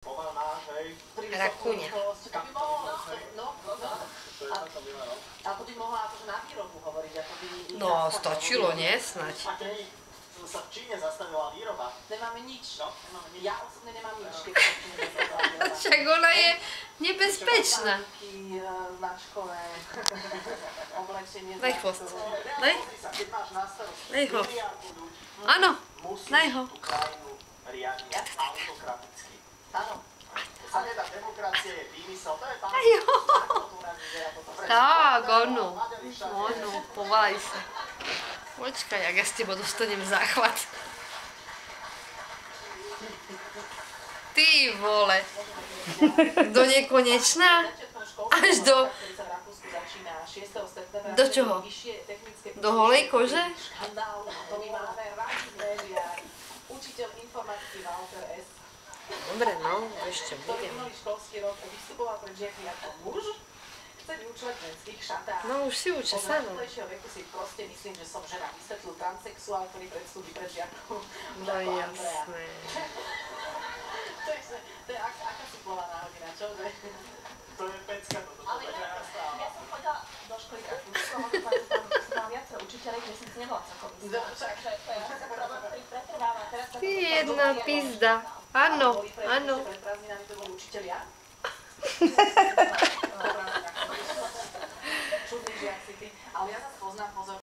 Rakúňa. Ako by mohla akože na výrobu hovoriť, ako by... No, stačilo, nie? Snaď. A kedy sa v Číne zastavila výroba? Nemáme nič. Ja osobne nemám nič, keď sa v Číne zastavila výroba. Však ona je nebezpečná. Značkové oblečenie. Daj chvost. Daj. Daj ho. Áno, daj ho. Riadia autokraticky. Áno. A teda demokracia je výmysel, to je pán... Tak, ono. Ono, povalaj sa. Počkaj, ak ja s teba dostanem záchvat. Ty vole. Do nekonečná? Až do... Do čoho? Do holej kože? Učiteľ informatiky Walter S. Dobre, no, ešte budem. Minulý školský rok vystupoval pred žiakmi ako muž, chce vyučovať v ženských šatách. No, už si učí sa, no. Od najmladšieho veku si proste myslím, že som žena, vysvetlil transsexuál, ktorý predstúpi pred žiakom. No jasné. To je aká suplovaná hodina, čo? To je pecka toto. Ale ja som chodila do školy Rakúsku, som mala viacero učiteľov, kde som si nebola celkom istá. Takže to je problém, ktorý pretrváva. Ty jedna pizda. Áno, áno. Pred prázdninami to boli učiteľia. Čudný žiak si ty. Ale ja zase poznám, pozor,